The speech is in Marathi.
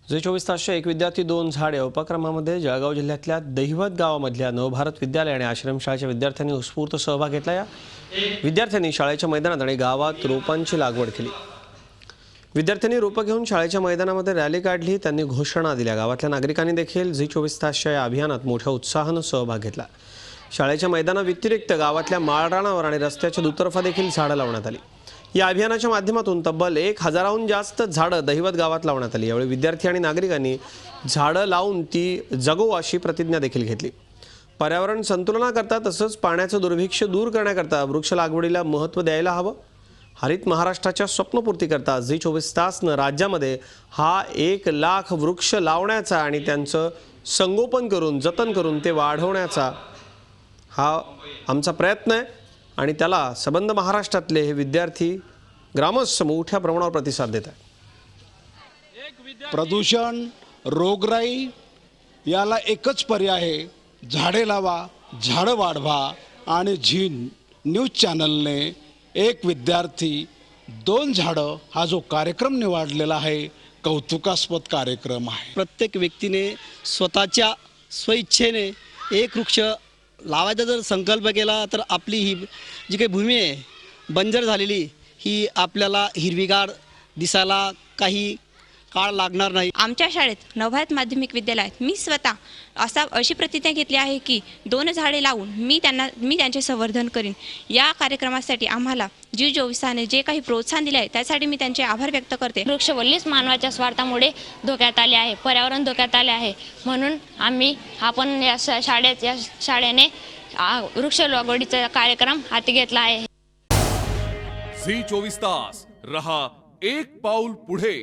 जे 24 तासच्या एक विद्यार्थी दोन झाडे उपक्रमामध्ये जळगाव जिल्ह्यातल्या दहिवत गावामधल्या नवभारत विद्यालय आणि आश्रमशाळेच्या विद्यार्थ्यांनी उत्स्फूर्त सहभाग घेतला। या विद्यार्थ्यांनी शाळेच्या मैदानात आणि गावात रोपांची लागवड केली। विद्यार्थ्यांनी रोपं घेऊन शाळेच्या मैदानामध्ये रॅली काढली, त्यांनी घोषणा दिल्या। गावातल्या नागरिकांनी देखील जे 24 तासच्या या अभियानात मोठ्या उत्साहाने सहभाग घेतला। शाळेच्या मैदानाव्यतिरिक्त गावातल्या माळरानावर आणि रस्त्याच्या दुतर्फा देखील झाडं लावण्यात आली। या अभियानाच्या माध्यमातून तब्बल 1000हून जास्त झाडं दहिवत गावात लावण्यात आली। यावेळी विद्यार्थी आणि नागरिकांनी झाडं लावून ती जगो अशी प्रतिज्ञा देखील घेतली। पर्यावरण संतुलनाकरता तसंच पाण्याचं दुर्भिक्ष्य दूर करण्याकरता वृक्ष लागवडीला महत्त्व द्यायला हवं। हरित महाराष्ट्राच्या स्वप्नपूर्तीकरता जे 24 तासनं राज्यामध्ये हा 1 लाख वृक्ष लावण्याचा आणि त्यांचं संगोपन करून जतन करून ते वाढवण्याचा हा आमचा प्रयत्न आहे आणि त्याला संबंध महाराष्ट्रातले हे विद्यार्थी ग्रामस्थ मोठ्या प्रमाणावर प्रतिसाद देत आहेत। प्रदूषण रोगराई याला एकच पर्याय आहे, झाडे लावा, झाडं वाढवा। आणि झी न्यूज चॅनलने एक विद्यार्थी दोन झाडं हा जो कार्यक्रम निवडलेला आहे, कौतुकास्पद कार्यक्रम आहे। प्रत्येक व्यक्तीने स्वतःच्या स्वइच्छेने एक वृक्ष लावायचा जर संकल्प केला तर आपली ही जी काही भूमी आहे बंजर झालेली ही आपल्याला हिरवीगार दिसायला काही काळ लागणार नाही। आमच्या शाळेत नवभारत माध्यमिक विद्यालयात मी स्वतः अशी प्रतिज्ञा घेतली आहे की 2 झाडे लावून मी त्यांचे संवर्धन करीन। या कार्यक्रमासाठी आम्हाला जी 24 जे काही प्रोत्साहन दिले आहे त्यासाठी मी त्यांचे आभार व्यक्त करते। वृक्षवल्लीच मानवाच्या स्वार्थामुळे धोक्यात आले आहे, पर्यावरण धोक्यात आले आहे, म्हणून आपण या शाळेने वृक्ष लागवडीचा कार्यक्रम हाती घेतला आहे। झी 24 तास रहा एक पाऊल पुढे।